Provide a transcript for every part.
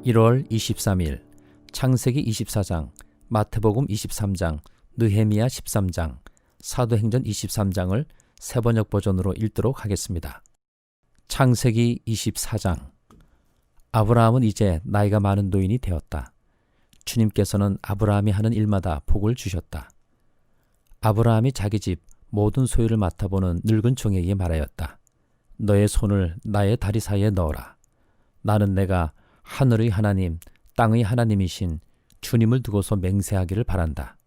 1월 23일 창세기 24장, 마태복음 23장, 느헤미야 13장, 사도행전 23장을 새번역 버전으로 읽도록 하겠습니다. 창세기 24장. 아브라함은 이제 나이가 많은 노인이 되었다. 주님께서는 아브라함이 하는 일마다 복을 주셨다. 아브라함이 자기 집 모든 소유를 맡아보는 늙은 종에게 말하였다. 너의 손을 나의 다리 사이에 넣어라. 나는 내가 하늘의 하나님, 땅의 하나님이신 주님을 두고서 맹세하기를 바란다.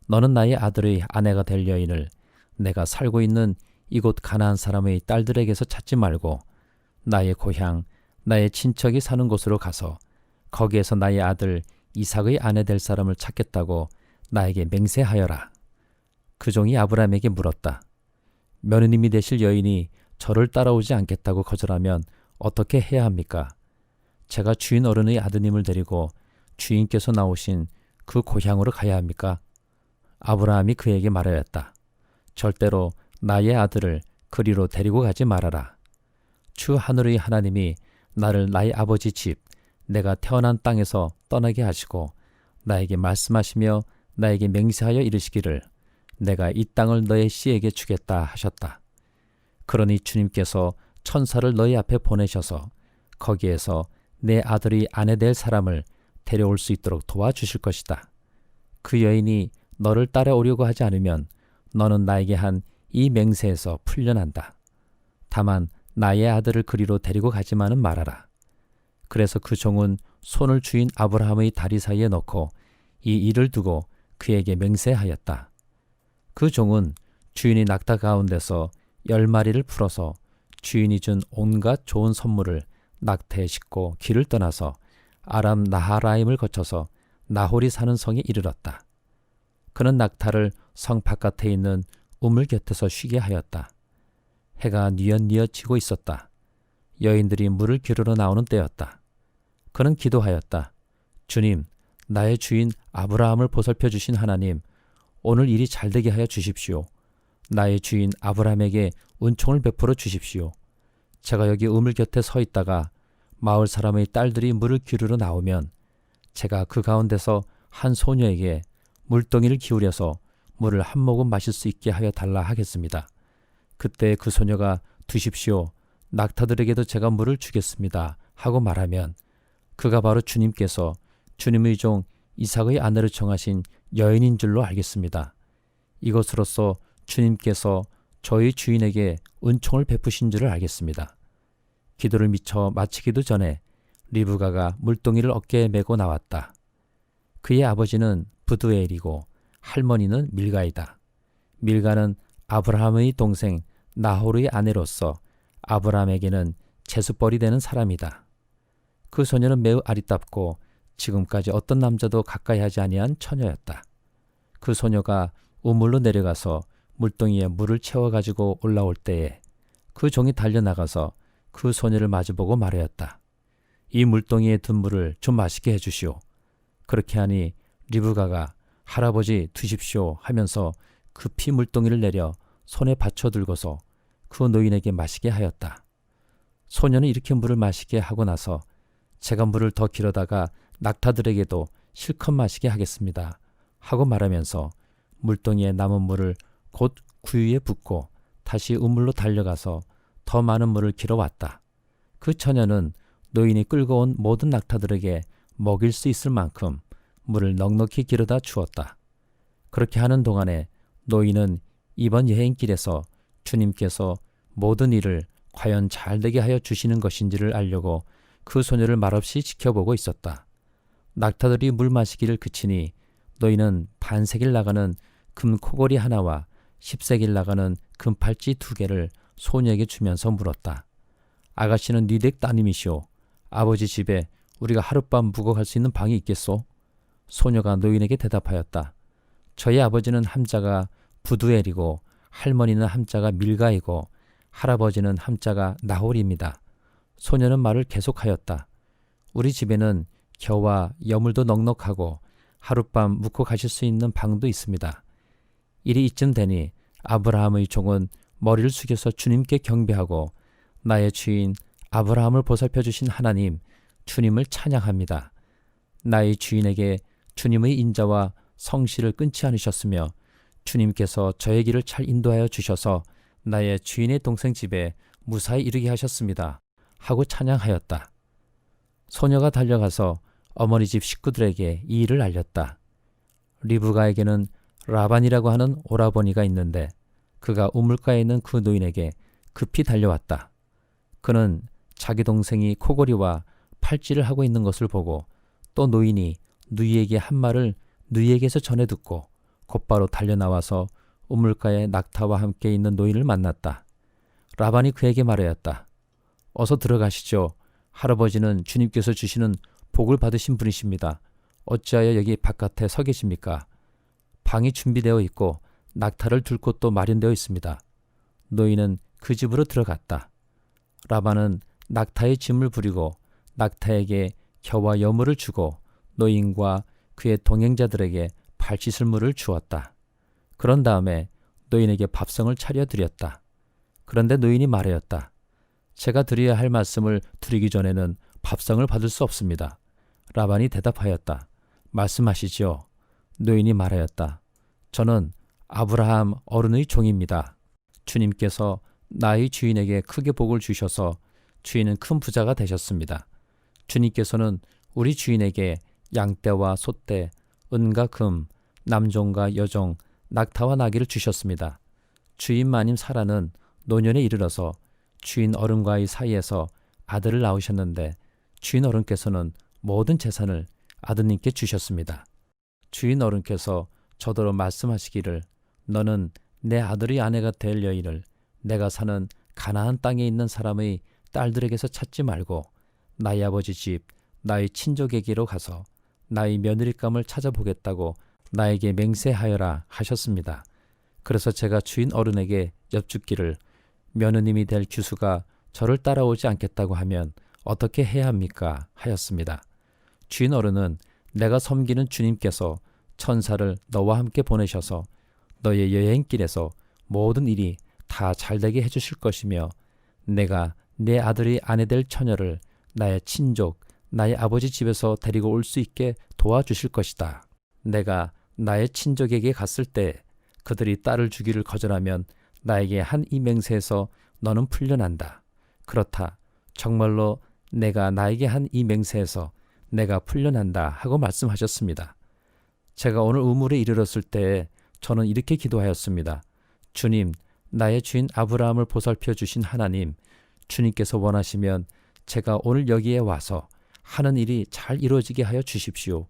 너는 나의 아들의 아내가 될 여인을 내가 살고 있는 이곳 가나안 사람의 딸들에게서 찾지 말고 나의 고향, 나의 친척이 사는 곳으로 가서 거기에서 나의 아들 이삭의 아내 될 사람을 찾겠다고 나에게 맹세하여라. 그 종이 아브라함에게 물었다. 며느님이 되실 여인이 저를 따라오지 않겠다고 거절하면 어떻게 해야 합니까? 제가 주인 어른의 아드님을 데리고 주인께서 나오신 그 고향으로 가야 합니까? 아브라함이 그에게 말하였다. 절대로 나의 아들을 그리로 데리고 가지 말아라. 주 하늘의 하나님이 나를 나의 아버지 집, 내가 태어난 땅에서 떠나게 하시고 나에게 말씀하시며 나에게 맹세하여 이르시기를 내가 이 땅을 너의 씨에게 주겠다 하셨다. 그러니 주님께서 천사를 너희 앞에 보내셔서 거기에서 내 아들이 아내 될 사람을 데려올 수 있도록 도와주실 것이다. 그 여인이 너를 따라오려고 하지 않으면 너는 나에게 한 이 맹세에서 풀려난다. 다만 나의 아들을 그리로 데리고 가지만은 말아라. 그래서 그 종은 손을 주인 아브라함의 다리 사이에 넣고 이 일을 두고 그에게 맹세하였다. 그 종은 주인이 낙타 가운데서 10마리를 풀어서 주인이 준 온갖 좋은 선물을 낙타에 싣고 길을 떠나서 아람 나하라임을 거쳐서 나홀이 사는 성에 이르렀다. 그는 낙타를 성 바깥에 있는 우물 곁에서 쉬게 하였다. 해가 뉘엿뉘엿 지고 있었다. 여인들이 물을 기르러 나오는 때였다. 그는 기도하였다. 주님, 나의 주인 아브라함을 보살펴 주신 하나님, 오늘 일이 잘되게 하여 주십시오. 나의 주인 아브라함에게 은총을 베풀어 주십시오. 제가 여기 우물 곁에 서 있다가 마을 사람의 딸들이 물을 기르러 나오면 제가 그 가운데서 한 소녀에게 물동이를 기울여서 물을 한 모금 마실 수 있게 하여 달라 하겠습니다. 그때 그 소녀가 두십시오. 낙타들에게도 제가 물을 주겠습니다. 하고 말하면 그가 바로 주님께서 주님의 종 이삭의 아내를 정하신 여인인 줄로 알겠습니다. 이것으로써 주님께서 저희 주인에게 은총을 베푸신 줄을 알겠습니다. 기도를 미처 마치기도 전에 리브가가 물동이를 어깨에 메고 나왔다. 그의 아버지는 부두엘이고 할머니는 밀가이다. 밀가는 아브라함의 동생 나홀의 아내로서 아브라함에게는 제수벌이 되는 사람이다. 그 소녀는 매우 아리답고 지금까지 어떤 남자도 가까이 하지 아니한 처녀였다. 그 소녀가 우물로 내려가서 물동이에 물을 채워가지고 올라올 때에 그 종이 달려나가서 그 소녀를 마주보고 말하였다. 이 물동이에 든 물을 좀 마시게 해주시오. 그렇게 하니 리브가가 할아버지 두십시오 하면서 급히 물동이를 내려 손에 받쳐 들고서 그 노인에게 마시게 하였다. 소녀는 이렇게 물을 마시게 하고 나서 제가 물을 더 길어다가 낙타들에게도 실컷 마시게 하겠습니다. 하고 말하면서 물동이에 남은 물을 곧 구유에 붓고 다시 우물로 달려가서 더 많은 물을 길어왔다. 그 처녀는 노인이 끌고 온 모든 낙타들에게 먹일 수 있을 만큼 물을 넉넉히 길어다 주었다. 그렇게 하는 동안에 노인은 이번 여행길에서 주님께서 모든 일을 과연 잘되게 하여 주시는 것인지를 알려고 그 소녀를 말없이 지켜보고 있었다. 낙타들이 물 마시기를 그치니 노인은 반세길 나가는 금 코골이 하나와 10세길 나가는 금팔찌 2개를 소녀에게 주면서 물었다. 아가씨는 네 댁 따님이시오. 아버지 집에 우리가 하룻밤 묵어 갈 수 있는 방이 있겠소? 소녀가 노인에게 대답하였다. 저희 아버지는 함자가 부두엘이고 할머니는 함자가 밀가이고 할아버지는 함자가 나홀입니다. 소녀는 말을 계속하였다. 우리 집에는 겨와 여물도 넉넉하고 하룻밤 묵고 가실 수 있는 방도 있습니다. 일이 이쯤 되니 아브라함의 종은 머리를 숙여서 주님께 경배하고 나의 주인 아브라함을 보살펴 주신 하나님, 주님을 찬양합니다. 나의 주인에게 주님의 인자와 성실을 끊지 않으셨으며 주님께서 저의 길을 잘 인도하여 주셔서 나의 주인의 동생 집에 무사히 이르게 하셨습니다. 하고 찬양하였다. 소녀가 달려가서 어머니 집 식구들에게 이 일을 알렸다. 리브가에게는 라반이라고 하는 오라버니가 있는데 그가 우물가에 있는 그 노인에게 급히 달려왔다. 그는 자기 동생이 코골이와 팔찌를 하고 있는 것을 보고 또 노인이 누이에게 한 말을 누이에게서 전해 듣고 곧바로 달려나와서 우물가에 낙타와 함께 있는 노인을 만났다. 라반이 그에게 말하였다. 어서 들어가시죠. 할아버지는 주님께서 주시는 복을 받으신 분이십니다. 어찌하여 여기 바깥에 서 계십니까? 방이 준비되어 있고 낙타를 둘 곳도 마련되어 있습니다. 노인은 그 집으로 들어갔다. 라반은 낙타의 짐을 부리고 낙타에게 겨와 여물을 주고 노인과 그의 동행자들에게 발치슬물을 주었다. 그런 다음에 노인에게 밥상을 차려 드렸다. 그런데 노인이 말하였다. 제가 드려야 할 말씀을 드리기 전에는 밥상을 받을 수 없습니다. 라반이 대답하였다. 말씀하시지요. 노인이 말하였다. 저는 아브라함 어른의 종입니다. 주님께서 나의 주인에게 크게 복을 주셔서 주인은 큰 부자가 되셨습니다. 주님께서는 우리 주인에게 양떼와 소떼, 은과 금, 남종과 여종, 낙타와 나귀를 주셨습니다. 주인 마님 사라는 노년에 이르러서 주인 어른과의 사이에서 아들을 낳으셨는데 주인 어른께서는 모든 재산을 아드님께 주셨습니다. 주인 어른께서 저더러 말씀하시기를 너는 내 아들의 아내가 될 여인을 내가 사는 가나안 땅에 있는 사람의 딸들에게서 찾지 말고 나의 아버지 집, 나의 친족에게로 가서 나의 며느리감을 찾아보겠다고 나에게 맹세하여라 하셨습니다. 그래서 제가 주인 어른에게 여쭙기를 며느님이 될 규수가 저를 따라오지 않겠다고 하면 어떻게 해야 합니까? 하였습니다. 주인 어른은 내가 섬기는 주님께서 천사를 너와 함께 보내셔서 너의 여행길에서 모든 일이 다 잘되게 해주실 것이며 내가 내 아들의 아내 될 처녀를 나의 친족, 나의 아버지 집에서 데리고 올 수 있게 도와주실 것이다. 내가 나의 친족에게 갔을 때 그들이 딸을 주기를 거절하면 나에게 한 이 맹세에서 너는 풀려난다. 그렇다. 정말로 내가 나에게 한 이 맹세에서 내가 풀려난다 하고 말씀하셨습니다. 제가 오늘 우물에 이르렀을 때 저는 이렇게 기도하였습니다. 주님, 나의 주인 아브라함을 보살펴 주신 하나님, 주님께서 원하시면 제가 오늘 여기에 와서 하는 일이 잘 이루어지게 하여 주십시오.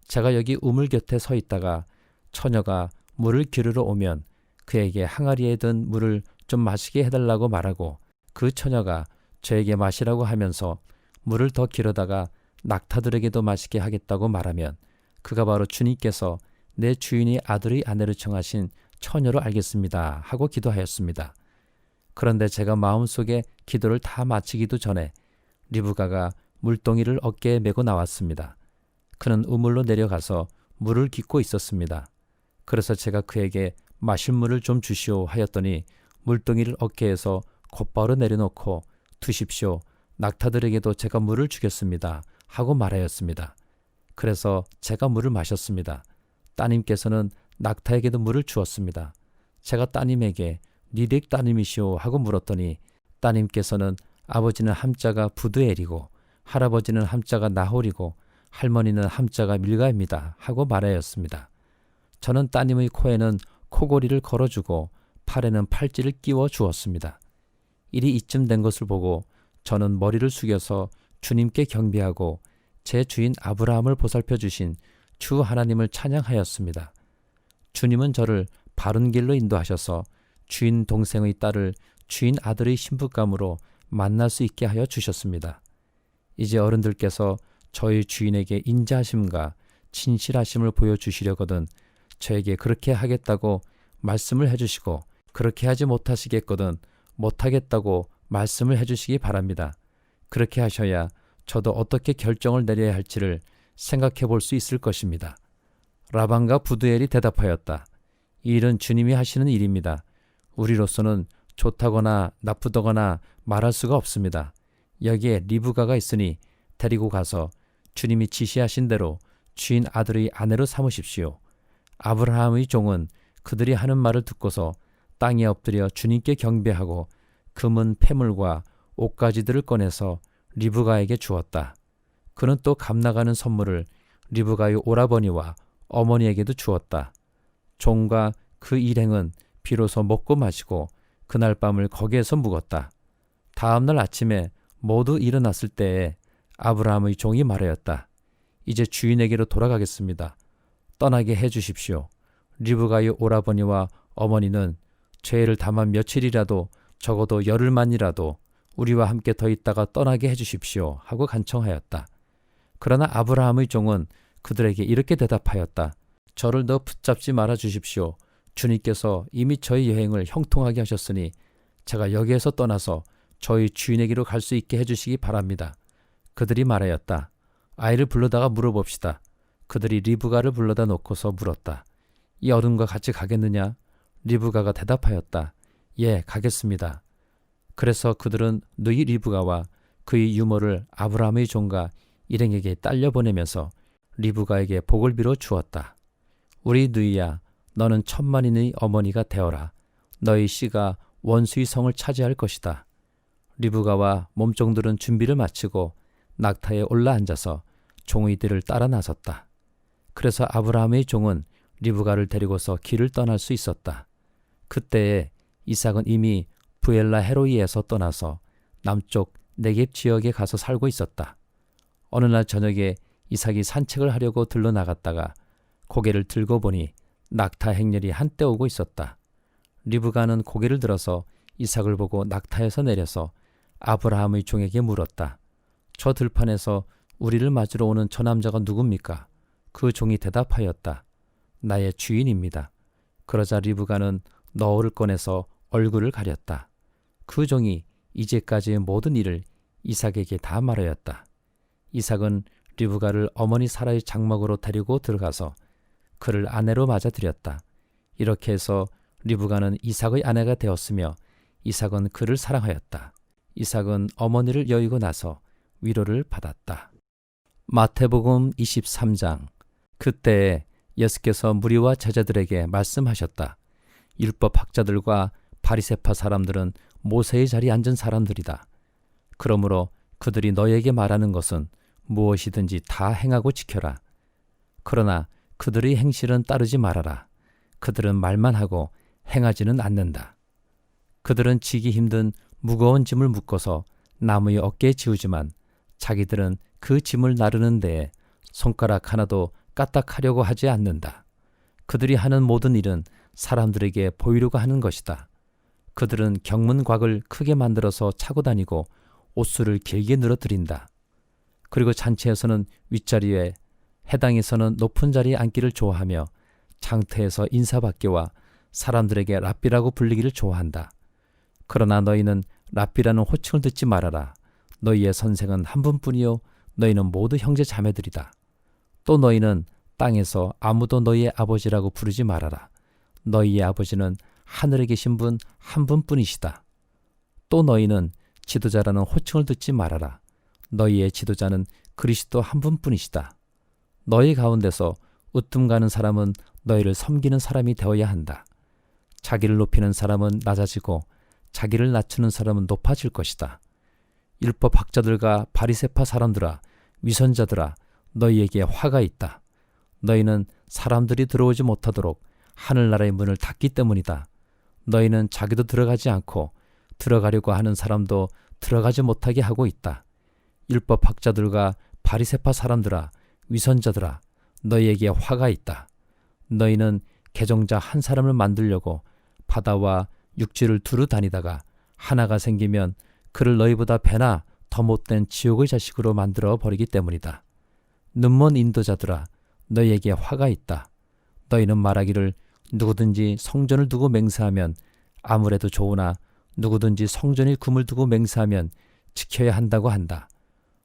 제가 여기 우물 곁에 서 있다가 처녀가 물을 기르러 오면 그에게 항아리에 든 물을 좀 마시게 해달라고 말하고 그 처녀가 저에게 마시라고 하면서 물을 더 기르다가 낙타들에게도 마시게 하겠다고 말하면 그가 바로 주님께서 내 주인이 아들의 아내를 청하신 처녀로 알겠습니다 하고 기도하였습니다. 그런데 제가 마음속에 기도를 다 마치기도 전에 리브가가 물동이를 어깨에 메고 나왔습니다. 그는 우물로 내려가서 물을 깃고 있었습니다. 그래서 제가 그에게 마실 물을 좀 주시오 하였더니 물동이를 어깨에서 곧바로 내려놓고 두십시오. 낙타들에게도 제가 물을 주겠습니다 하고 말하였습니다. 그래서 제가 물을 마셨습니다. 따님께서는 낙타에게도 물을 주었습니다. 제가 따님에게 니댁 따님이시오 하고 물었더니 따님께서는 아버지는 함자가 부드엘이고 할아버지는 함자가 나홀이고 할머니는 함자가 밀가입니다 하고 말하였습니다. 저는 따님의 코에는 코골이를 걸어주고 팔에는 팔찌를 끼워 주었습니다. 일이 이쯤 된 것을 보고 저는 머리를 숙여서 주님께 경배하고 제 주인 아브라함을 보살펴 주신 주 하나님을 찬양하였습니다. 주님은 저를 바른 길로 인도하셔서 주인 동생의 딸을 주인 아들의 신부감으로 만날 수 있게 하여 주셨습니다. 이제 어른들께서 저희 주인에게 인자하심과 진실하심을 보여주시려거든 저에게 그렇게 하겠다고 말씀을 해주시고 그렇게 하지 못하시겠거든 못하겠다고 말씀을 해주시기 바랍니다. 그렇게 하셔야 저도 어떻게 결정을 내려야 할지를 생각해 볼 수 있을 것입니다. 라반과 부두엘이 대답하였다. 이 일은 주님이 하시는 일입니다. 우리로서는 좋다거나 나쁘다거나 말할 수가 없습니다. 여기에 리브가가 있으니 데리고 가서 주님이 지시하신 대로 주인 아들의 아내로 삼으십시오. 아브라함의 종은 그들이 하는 말을 듣고서 땅에 엎드려 주님께 경배하고 금은 패물과 옷가지들을 꺼내서 리브가에게 주었다. 그는 또 값나가는 선물을 리브가의 오라버니와 어머니에게도 주었다. 종과 그 일행은 비로소 먹고 마시고 그날 밤을 거기에서 묵었다. 다음날 아침에 모두 일어났을 때에 아브라함의 종이 말하였다. 이제 주인에게로 돌아가겠습니다. 떠나게 해주십시오. 리브가의 오라버니와 어머니는 죄를 담아 며칠이라도 적어도 열흘만이라도 우리와 함께 더 있다가 떠나게 해주십시오 하고 간청하였다. 그러나 아브라함의 종은 그들에게 이렇게 대답하였다. 저를 더 붙잡지 말아 주십시오. 주님께서 이미 저희 여행을 형통하게 하셨으니 제가 여기에서 떠나서 저희 주인에게로 갈 수 있게 해주시기 바랍니다. 그들이 말하였다. 아이를 불러다가 물어봅시다. 그들이 리브가를 불러다 놓고서 물었다. 이 어른과 같이 가겠느냐? 리브가가 대답하였다. 예, 가겠습니다. 그래서 그들은 누이 리브가와 그의 유모를 아브라함의 종과 일행에게 딸려 보내면서 리브가에게 복을 빌어 주었다. 우리 누이야, 너는 천만인의 어머니가 되어라. 너희 씨가 원수의 성을 차지할 것이다. 리브가와 몸종들은 준비를 마치고 낙타에 올라앉아서 종의들을 따라 나섰다. 그래서 아브라함의 종은 리브가를 데리고서 길을 떠날 수 있었다. 그때에 이삭은 이미 부엘라 헤로이에서 떠나서 남쪽 네겝 지역에 가서 살고 있었다. 어느 날 저녁에 이삭이 산책을 하려고 들러 나갔다가 고개를 들고 보니 낙타 행렬이 한때 오고 있었다. 리브가는 고개를 들어서 이삭을 보고 낙타에서 내려서 아브라함의 종에게 물었다. 저 들판에서 우리를 맞으러 오는 저 남자가 누굽니까? 그 종이 대답하였다. 나의 주인입니다. 그러자 리브가는 너울을 꺼내서 얼굴을 가렸다. 그 종이 이제까지의 모든 일을 이삭에게 다 말하였다. 이삭은 리브가를 어머니 사라의 장막으로 데리고 들어가서 그를 아내로 맞아들였다. 이렇게 해서 리브가는 이삭의 아내가 되었으며 이삭은 그를 사랑하였다. 이삭은 어머니를 여의고 나서 위로를 받았다. 마태복음 23장. 그때에 예수께서 무리와 제자들에게 말씀하셨다. 율법학자들과 바리새파 사람들은 모세의 자리에 앉은 사람들이다. 그러므로 그들이 너에게 말하는 것은 무엇이든지 다 행하고 지켜라. 그러나 그들의 행실은 따르지 말아라. 그들은 말만 하고 행하지는 않는다. 그들은 지기 힘든 무거운 짐을 묶어서 나무의 어깨에 지우지만 자기들은 그 짐을 나르는 데에 손가락 하나도 까딱하려고 하지 않는다. 그들이 하는 모든 일은 사람들에게 보이려고 하는 것이다. 그들은 경문곽을 크게 만들어서 차고 다니고 옷수를 길게 늘어뜨린다. 그리고 잔치에서는 윗자리에, 해당에서는 높은 자리에 앉기를 좋아하며 장터에서 인사받기와 사람들에게 랍비라고 불리기를 좋아한다. 그러나 너희는 랍비라는 호칭을 듣지 말아라. 너희의 선생은 한 분뿐이요 너희는 모두 형제 자매들이다. 또 너희는 땅에서 아무도 너희의 아버지라고 부르지 말아라. 너희의 아버지는 하늘에 계신 분 한 분뿐이시다. 또 너희는 지도자라는 호칭을 듣지 말아라. 너희의 지도자는 그리스도 한 분뿐이시다. 너희 가운데서 으뜸 가는 사람은 너희를 섬기는 사람이 되어야 한다. 자기를 높이는 사람은 낮아지고 자기를 낮추는 사람은 높아질 것이다. 율법학자들과 바리새파 사람들아, 위선자들아, 너희에게 화가 있다. 너희는 사람들이 들어오지 못하도록 하늘나라의 문을 닫기 때문이다. 너희는 자기도 들어가지 않고 들어가려고 하는 사람도 들어가지 못하게 하고 있다. 율법학자들과 바리새파 사람들아, 위선자들아, 너희에게 화가 있다. 너희는 개종자 한 사람을 만들려고 바다와 육지를 두루 다니다가 하나가 생기면 그를 너희보다 배나 더 못된 지옥의 자식으로 만들어 버리기 때문이다. 눈먼 인도자들아, 너희에게 화가 있다. 너희는 말하기를 누구든지 성전을 두고 맹세하면 아무래도 좋으나 누구든지 성전의 금을 두고 맹세하면 지켜야 한다고 한다.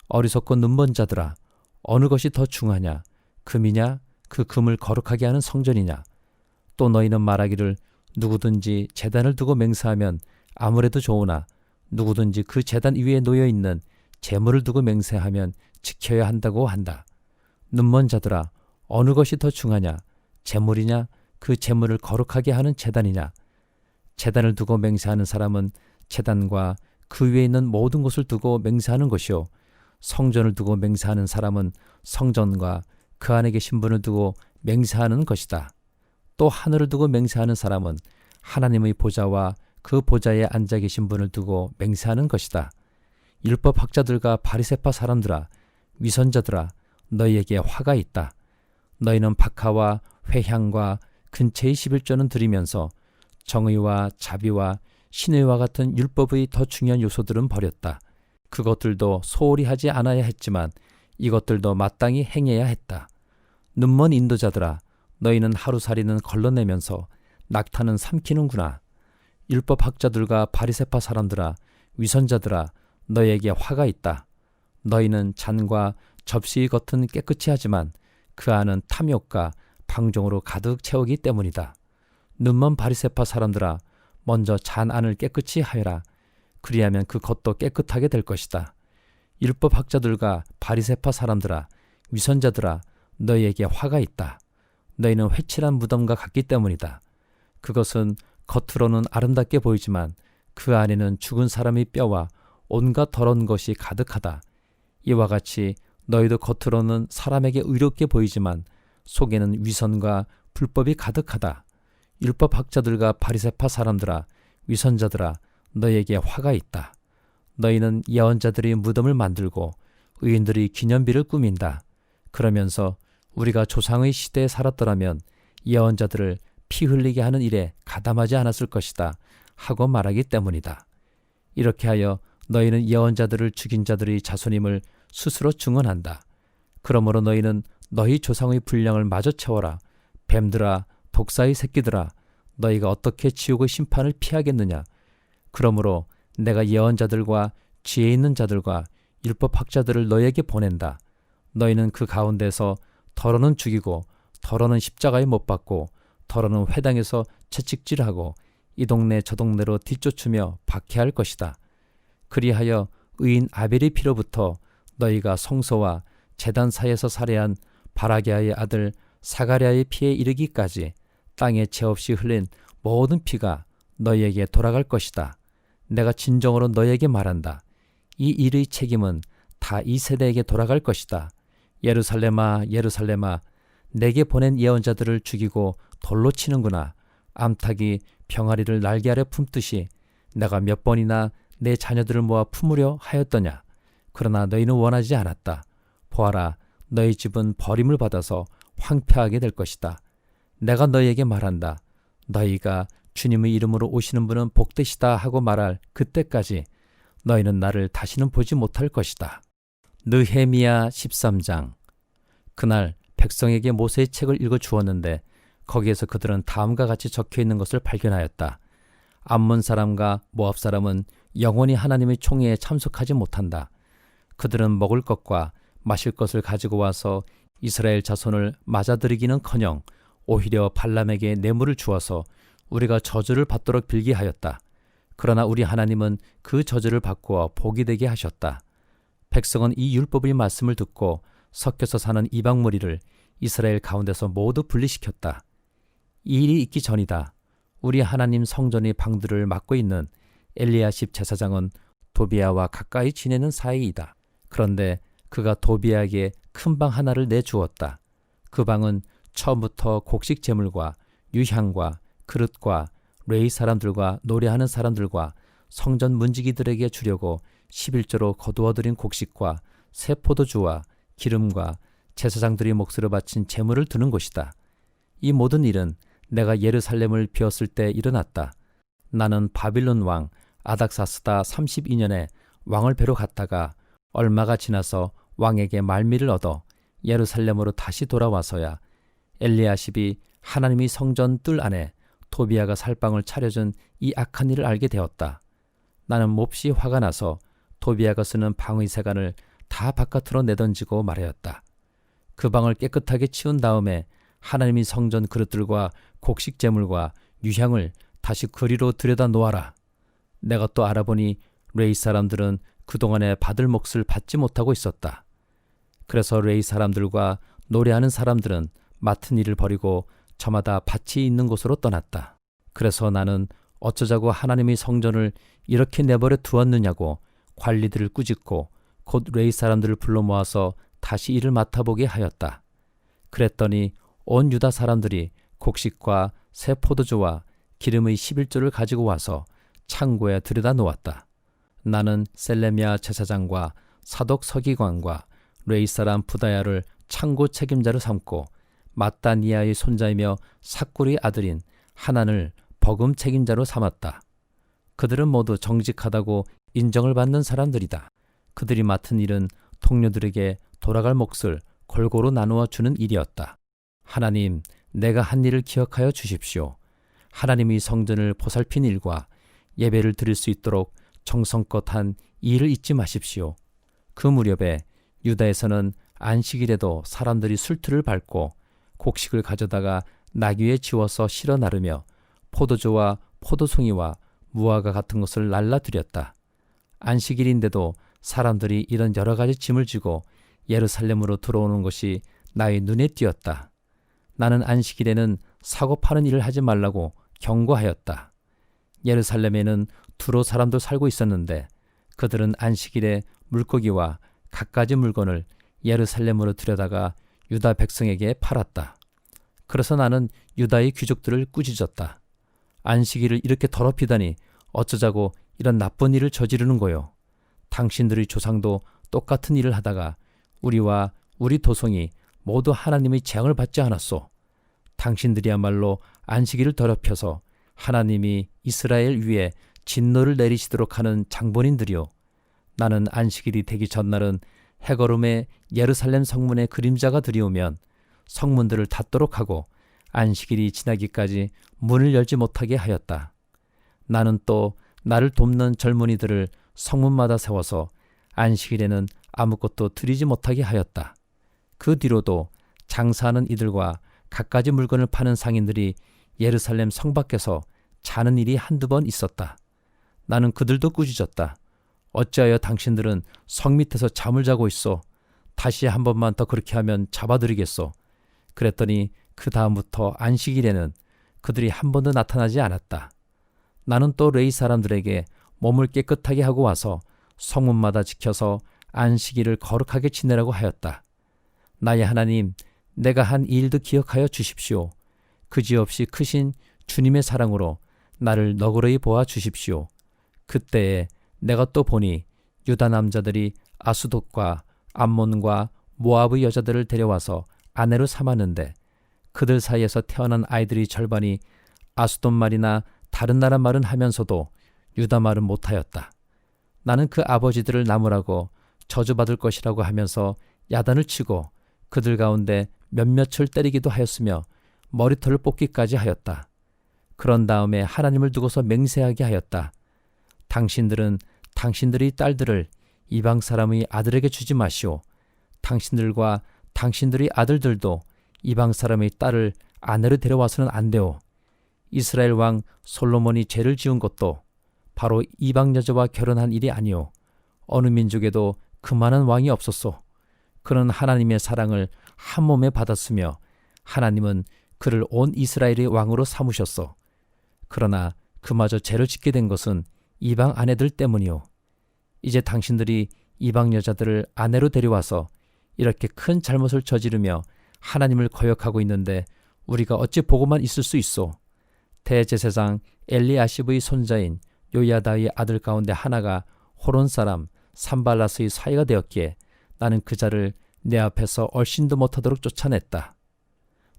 어리석고 눈먼 자들아, 어느 것이 더 중하냐? 금이냐? 그 금을 거룩하게 하는 성전이냐? 또 너희는 말하기를 누구든지 제단을 두고 맹세하면 아무래도 좋으나 누구든지 그 제단 위에 놓여있는 재물을 두고 맹세하면 지켜야 한다고 한다. 눈먼 자들아, 어느 것이 더 중하냐? 재물이냐? 그 재물을 거룩하게 하는 제단이냐? 제단을 두고 맹세하는 사람은 제단과 그 위에 있는 모든 것을 두고 맹세하는 것이요, 성전을 두고 맹세하는 사람은 성전과 그 안에 계신 분을 두고 맹세하는 것이다. 또 하늘을 두고 맹세하는 사람은 하나님의 보좌와 그 보좌에 앉아 계신 분을 두고 맹세하는 것이다. 율법학자들과 바리새파 사람들아, 위선자들아, 너희에게 화가 있다. 너희는 박하와 회향과 근처의 11조는 드리면서 정의와 자비와 신의와 같은 율법의 더 중요한 요소들은 버렸다. 그것들도 소홀히 하지 않아야 했지만 이것들도 마땅히 행해야 했다. 눈먼 인도자들아, 너희는 하루살이는 걸러내면서 낙타는 삼키는구나. 율법학자들과 바리새파 사람들아, 위선자들아, 너희에게 화가 있다. 너희는 잔과 접시의 겉은 깨끗이 하지만 그 안은 탐욕과 방종으로 가득 채우기 때문이다. 눈먼 바리새파 사람들아, 먼저 잔 안을 깨끗이 하여라. 그리하면 그 겉도 깨끗하게 될 것이다. 율법학자들과 바리새파 사람들아, 위선자들아, 너희에게 화가 있다. 너희는 회칠한 무덤과 같기 때문이다. 그것은 겉으로는 아름답게 보이지만 그 안에는 죽은 사람의 뼈와 온갖 더러운 것이 가득하다. 이와 같이 너희도 겉으로는 사람에게 의롭게 보이지만 속에는 위선과 불법이 가득하다. 율법학자들과 바리새파 사람들아, 위선자들아, 너희에게 화가 있다. 너희는 예언자들이 무덤을 만들고 의인들이 기념비를 꾸민다. 그러면서 우리가 조상의 시대에 살았더라면 예언자들을 피 흘리게 하는 일에 가담하지 않았을 것이다 하고 말하기 때문이다. 이렇게 하여 너희는 예언자들을 죽인 자들의 자손임을 스스로 증언한다. 그러므로 너희는 너희 조상의 분량을 마저 채워라. 뱀들아, 독사의 새끼들아, 너희가 어떻게 지옥의 심판을 피하겠느냐? 그러므로 내가 예언자들과 지혜 있는 자들과 율법학자들을 너희에게 보낸다. 너희는 그 가운데서 더러는 죽이고 더러는 십자가에 못 박고 더러는 회당에서 채찍질하고 이 동네 저 동네로 뒤쫓으며 박해할 것이다. 그리하여 의인 아벨의 피로부터 너희가 성소와 제단 사이에서 살해한 바라기아의 아들 사가랴의 피에 이르기까지 땅에 죄 없이 흘린 모든 피가 너희에게 돌아갈 것이다. 내가 진정으로 너희에게 말한다. 이 일의 책임은 다 이 세대에게 돌아갈 것이다. 예루살렘아, 예루살렘아, 내게 보낸 예언자들을 죽이고 돌로 치는구나. 암탉이 병아리를 날개 아래 품듯이 내가 몇 번이나 내 자녀들을 모아 품으려 하였더냐. 그러나 너희는 원하지 않았다. 보아라, 너희 집은 버림을 받아서 황폐하게 될 것이다. 내가 너희에게 말한다. 너희가 주님의 이름으로 오시는 분은 복되시다 하고 말할 그때까지 너희는 나를 다시는 보지 못할 것이다. 느헤미야 13장. 그날 백성에게 모세의 책을 읽어 주었는데 거기에서 그들은 다음과 같이 적혀있는 것을 발견하였다. 암몬 사람과 모압 사람은 영원히 하나님의 총회에 참석하지 못한다. 그들은 먹을 것과 마실 것을 가지고 와서 이스라엘 자손을 맞아들이기는커녕 오히려 발람에게 뇌물을 주어서 우리가 저주를 받도록 빌게 하였다. 그러나 우리 하나님은 그 저주를 바꾸어 복이 되게 하셨다. 백성은 이 율법의 말씀을 듣고 섞여서 사는 이방 무리를 이스라엘 가운데서 모두 분리시켰다. 이 일이 있기 전이다. 우리 하나님 성전의 방들을 맡고 있는 엘리야십 제사장은 도비야와 가까이 지내는 사이이다. 그런데 그가 도비야에게 큰 방 하나를 내주었다. 그 방은 처음부터 곡식 제물과 유향과 그릇과 레위 사람들과 노래하는 사람들과 성전 문지기들에게 주려고 11조로 거두어들인 곡식과 새 포도주와 기름과 제사장들이 몫으로 바친 제물을 두는 곳이다. 이 모든 일은 내가 예루살렘을 비웠을 때 일어났다. 나는 바빌론 왕 아닥사스다 32년에 왕을 뵈러 갔다가 얼마가 지나서 왕에게 말미를 얻어 예루살렘으로 다시 돌아와서야 엘리야십이 하나님의 성전 뜰 안에 도비야가 살방을 차려준 이 악한 일을 알게 되었다. 나는 몹시 화가 나서 도비야가 쓰는 방의 세간을 다 바깥으로 내던지고 말하였다. 그 방을 깨끗하게 치운 다음에 하나님의 성전 그릇들과 곡식 제물과 유향을 다시 그리로 들여다 놓아라. 내가 또 알아보니 레위 사람들은 그동안에 받을 몫을 받지 못하고 있었다. 그래서 레위 사람들과 노래하는 사람들은 맡은 일을 버리고 저마다 밭이 있는 곳으로 떠났다. 그래서 나는 어쩌자고 하나님의 성전을 이렇게 내버려 두었느냐고 관리들을 꾸짖고 곧 레위 사람들을 불러 모아서 다시 일을 맡아보게 하였다. 그랬더니 온 유다 사람들이 곡식과 새 포도주와 기름의 11조를 가지고 와서 창고에 들여다 놓았다. 나는 셀레미야 제사장과 사독 서기관과 레위 사람 부다야를 창고 책임자로 삼고 마따니아의 손자이며 삭굴의 아들인 하난을 버금 책임자로 삼았다. 그들은 모두 정직하다고 인정을 받는 사람들이다. 그들이 맡은 일은 동료들에게 돌아갈 몫을 골고루 나누어 주는 일이었다. 하나님, 내가 한 일을 기억하여 주십시오. 하나님의 성전을 보살핀 일과 예배를 드릴 수 있도록 정성껏 한 이 일을 잊지 마십시오. 그 무렵에 유다에서는 안식일에도 사람들이 술틀을 밟고 곡식을 가져다가 나귀에 지워서 실어 나르며 포도주와 포도송이와 무화과 같은 것을 날라드렸다. 안식일인데도 사람들이 이런 여러 가지 짐을 지고 예루살렘으로 들어오는 것이 나의 눈에 띄었다. 나는 안식일에는 사고 파는 일을 하지 말라고 경고하였다. 예루살렘에는 두로 사람도 살고 있었는데 그들은 안식일에 물고기와 갖가지 물건을 예루살렘으로 들여다가 유다 백성에게 팔았다. 그래서 나는 유다의 귀족들을 꾸짖었다. 안식일을 이렇게 더럽히다니 어쩌자고 이런 나쁜 일을 저지르는 거요. 당신들의 조상도 똑같은 일을 하다가 우리와 우리 도성이 모두 하나님의 재앙을 받지 않았소. 당신들이야말로 안식일을 더럽혀서 하나님이 이스라엘 위에 진노를 내리시도록 하는 장본인들이요. 나는 안식일이 되기 전날은 해거름에 예루살렘 성문에 그림자가 들이오면 성문들을 닫도록 하고 안식일이 지나기까지 문을 열지 못하게 하였다. 나는 또 나를 돕는 젊은이들을 성문마다 세워서 안식일에는 아무것도 드리지 못하게 하였다. 그 뒤로도 장사하는 이들과 갖가지 물건을 파는 상인들이 예루살렘 성 밖에서 자는 일이 한두 번 있었다. 나는 그들도 꾸짖었다. 어찌하여 당신들은 성 밑에서 잠을 자고 있어? 다시 한 번만 더 그렇게 하면 잡아드리겠소. 그랬더니 그 다음부터 안식일에는 그들이 한 번도 나타나지 않았다. 나는 또 레위 사람들에게 몸을 깨끗하게 하고 와서 성문마다 지켜서 안식일을 거룩하게 지내라고 하였다. 나의 하나님, 내가 한 이 일도 기억하여 주십시오. 그지없이 크신 주님의 사랑으로 나를 너그러이 보아 주십시오. 그때에 내가 또 보니 유다 남자들이 아수돗과 암몬과 모압의 여자들을 데려와서 아내로 삼았는데 그들 사이에서 태어난 아이들의 절반이 아수돗 말이나 다른 나라 말은 하면서도 유다 말은 못하였다. 나는 그 아버지들을 나무라고 저주받을 것이라고 하면서 야단을 치고 그들 가운데 몇몇을 때리기도 하였으며 머리털을 뽑기까지 하였다. 그런 다음에 하나님을 두고서 맹세하게 하였다. 당신들은 당신들의 딸들을 이방 사람의 아들에게 주지 마시오. 당신들과 당신들의 아들들도 이방 사람의 딸을 아내로 데려와서는 안 되오. 이스라엘 왕 솔로몬이 죄를 지은 것도 바로 이방 여자와 결혼한 일이 아니오. 어느 민족에도 그만한 왕이 없었소. 그는 하나님의 사랑을 한 몸에 받았으며 하나님은 그를 온 이스라엘의 왕으로 삼으셨소. 그러나 그마저 죄를 짓게 된 것은 이방 아내들 때문이오. 이제 당신들이 이방 여자들을 아내로 데려와서 이렇게 큰 잘못을 저지르며 하나님을 거역하고 있는데 우리가 어찌 보고만 있을 수 있소. 대제사장 엘리아십의 손자인 요야다의 아들 가운데 하나가 호론 사람 산발라스의 사이가 되었기에 나는 그 자를 내 앞에서 얼씬도 못하도록 쫓아냈다.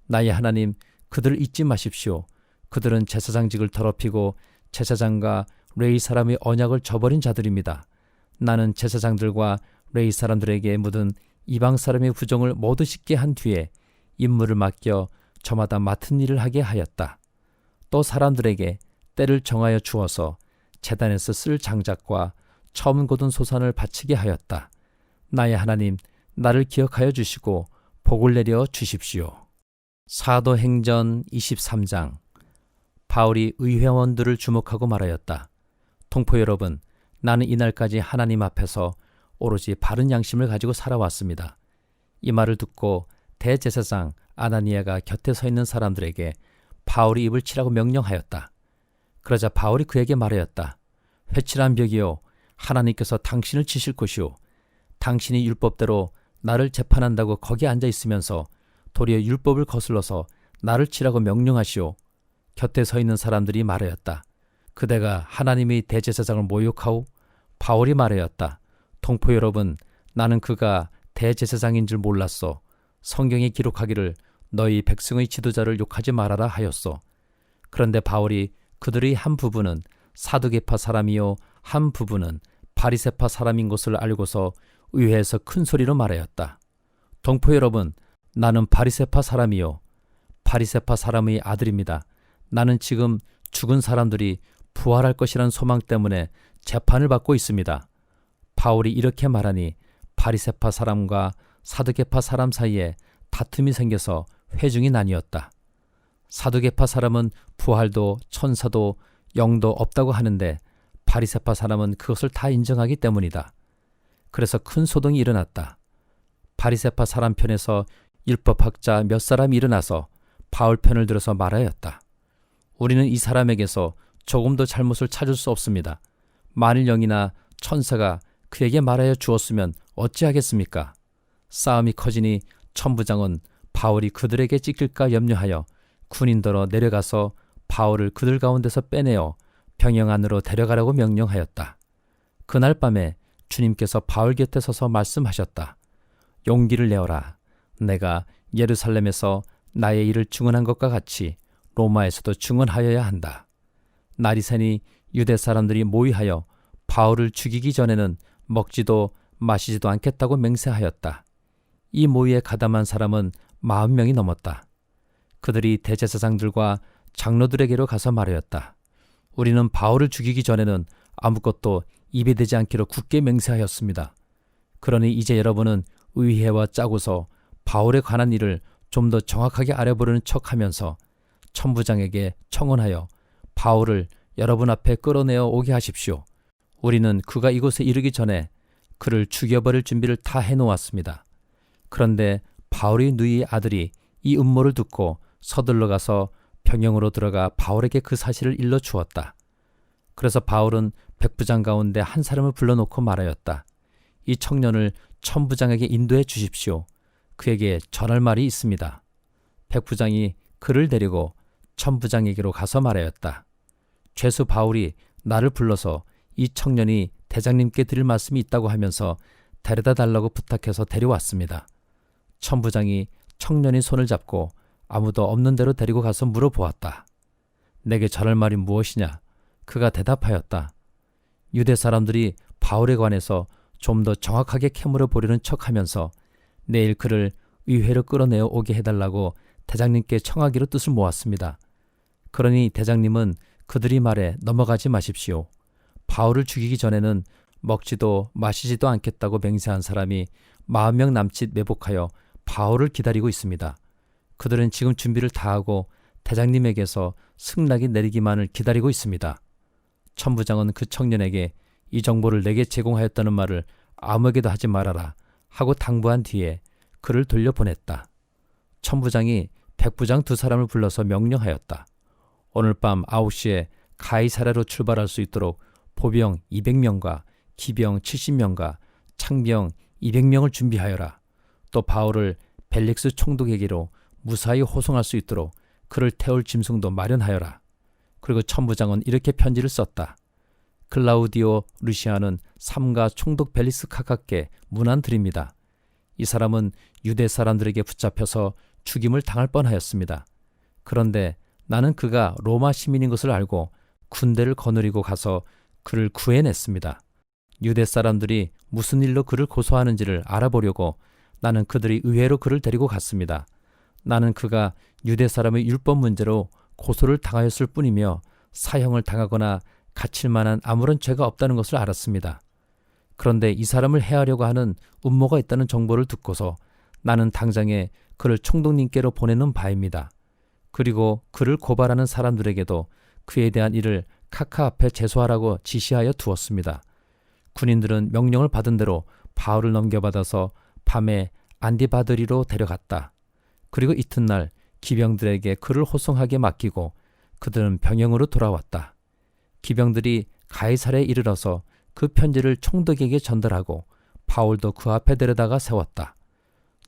나의 하나님, 그들을 잊지 마십시오. 그들은 제사장직을 더럽히고 제사장과 레위 사람의 언약을 저버린 자들입니다. 나는 제사장들과 레위 사람들에게 묻은 이방 사람의 부정을 모두 씻게 한 뒤에 임무를 맡겨 저마다 맡은 일을 하게 하였다. 또 사람들에게 때를 정하여 주어서 제단에서 쓸 장작과 처음 거둔 소산을 바치게 하였다. 나의 하나님, 나를 기억하여 주시고 복을 내려 주십시오. 사도행전 23장. 바울이 의회원들을 주목하고 말하였다. 동포 여러분, 나는 이날까지 하나님 앞에서 오로지 바른 양심을 가지고 살아왔습니다. 이 말을 듣고 대제사장 아나니아가 곁에 서 있는 사람들에게 바울이 입을 치라고 명령하였다. 그러자 바울이 그에게 말하였다. 회칠한 벽이요, 하나님께서 당신을 치실 것이요, 당신이 율법대로 나를 재판한다고 거기 앉아 있으면서 도리어 율법을 거슬러서 나를 치라고 명령하시오. 곁에 서 있는 사람들이 말하였다. 그대가 하나님의 대제사장을 모욕하오? 바울이 말하였다. 동포 여러분, 나는 그가 대제사장인 줄 몰랐어. 성경에 기록하기를 너희 백성의 지도자를 욕하지 말아라 하였소. 그런데 바울이 그들의 한 부분은 사두개파 사람이요 한 부분은 바리새파 사람인 것을 알고서 의회에서 큰 소리로 말하였다. 동포 여러분, 나는 바리새파 사람이요 바리새파 사람의 아들입니다. 나는 지금 죽은 사람들이 부활할 것이란 소망 때문에 재판을 받고 있습니다. 바울이 이렇게 말하니 바리새파 사람과 사두개파 사람 사이에 다툼이 생겨서 회중이 나뉘었다. 사두개파 사람은 부활도 천사도 영도 없다고 하는데 바리새파 사람은 그것을 다 인정하기 때문이다. 그래서 큰 소동이 일어났다. 바리새파 사람 편에서 율법학자 몇 사람이 일어나서 바울 편을 들어서 말하였다. 우리는 이 사람에게서 조금도 잘못을 찾을 수 없습니다. 만일 영이나 천사가 그에게 말하여 주었으면 어찌하겠습니까? 싸움이 커지니 천부장은 바울이 그들에게 찢길까 염려하여 군인더러 내려가서 바울을 그들 가운데서 빼내어 병영 안으로 데려가라고 명령하였다. 그날 밤에 주님께서 바울 곁에 서서 말씀하셨다. 용기를 내어라. 내가 예루살렘에서 나의 일을 증언한 것과 같이 로마에서도 증언하여야 한다. 날이 새니 유대 사람들이 모의하여 바울을 죽이기 전에는 먹지도 마시지도 않겠다고 맹세하였다. 이 모의에 가담한 사람은 40명이 넘었다. 그들이 대제사장들과 장로들에게로 가서 말하였다. 우리는 바울을 죽이기 전에는 아무것도 입에 대지 않기로 굳게 맹세하였습니다. 그러니 이제 여러분은 의회와 짜고서 바울에 관한 일을 좀 더 정확하게 알아보려는 척하면서 천부장에게 청원하여 바울을 여러분 앞에 끌어내어 오게 하십시오. 우리는 그가 이곳에 이르기 전에 그를 죽여버릴 준비를 다 해놓았습니다. 그런데 바울의 누이의 아들이 이 음모를 듣고 서둘러 가서 병영으로 들어가 바울에게 그 사실을 일러 주었다. 그래서 바울은 백부장 가운데 한 사람을 불러놓고 말하였다. 이 청년을 천부장에게 인도해 주십시오. 그에게 전할 말이 있습니다. 백부장이 그를 데리고 천부장에게로 가서 말하였다. 죄수 바울이 나를 불러서 이 청년이 대장님께 드릴 말씀이 있다고 하면서 데려다 달라고 부탁해서 데려왔습니다. 천부장이 청년의 손을 잡고 아무도 없는 데로 데리고 가서 물어보았다. 내게 전할 말이 무엇이냐? 그가 대답하였다. 유대 사람들이 바울에 관해서 좀 더 정확하게 캐물어 보려는 척하면서 내일 그를 의회로 끌어내어 오게 해달라고 대장님께 청하기로 뜻을 모았습니다. 그러니 대장님은 그들이 말에 넘어가지 마십시오. 바울을 죽이기 전에는 먹지도 마시지도 않겠다고 맹세한 사람이 40명 남짓 매복하여 바울을 기다리고 있습니다. 그들은 지금 준비를 다하고 대장님에게서 승낙이 내리기만을 기다리고 있습니다. 천부장은 그 청년에게 이 정보를 내게 제공하였다는 말을 아무에게도 하지 말아라 하고 당부한 뒤에 그를 돌려보냈다. 천부장이 백부장 2사람을 불러서 명령하였다. 오늘 밤 9시에 가이사랴로 출발할 수 있도록 보병 200명과 기병 70명과 창병 200명을 준비하여라. 또 바울을 벨릭스 총독에게로 무사히 호송할 수 있도록 그를 태울 짐승도 마련하여라. 그리고 천부장은 이렇게 편지를 썼다. 클라우디오 루시아는 삼가 총독 벨리스 카카께 문안드립니다. 이 사람은 유대 사람들에게 붙잡혀서 죽임을 당할 뻔하였습니다. 그런데 나는 그가 로마 시민인 것을 알고 군대를 거느리고 가서 그를 구해냈습니다. 유대 사람들이 무슨 일로 그를 고소하는지를 알아보려고 나는 그들이 의회로 그를 데리고 갔습니다. 나는 그가 유대 사람의 율법 문제로 고소를 당하였을 뿐이며 사형을 당하거나 갇힐 만한 아무런 죄가 없다는 것을 알았습니다. 그런데 이 사람을 해하려고 하는 음모가 있다는 정보를 듣고서 나는 당장에 그를 총독님께로 보내는 바입니다. 그리고 그를 고발하는 사람들에게도 그에 대한 일을 카카 앞에 제소하라고 지시하여 두었습니다. 군인들은 명령을 받은 대로 바울을 넘겨받아서 밤에 안디바드리로 데려갔다. 그리고 이튿날 기병들에게 그를 호송하게 맡기고 그들은 병영으로 돌아왔다. 기병들이 가이사랴에 이르러서 그 편지를 총독에게 전달하고 바울도 그 앞에 데려다가 세웠다.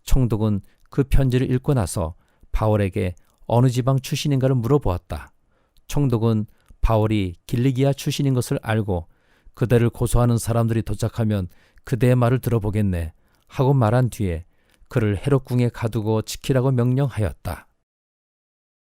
총독은 그 편지를 읽고 나서 바울에게 어느 지방 출신인가를 물어보았다. 총독은 바울이 길리기아 출신인 것을 알고 그대를 고소하는 사람들이 도착하면 그대의 말을 들어보겠네 하고 말한 뒤에 그를 헤롯궁에 가두고 지키라고 명령하였다.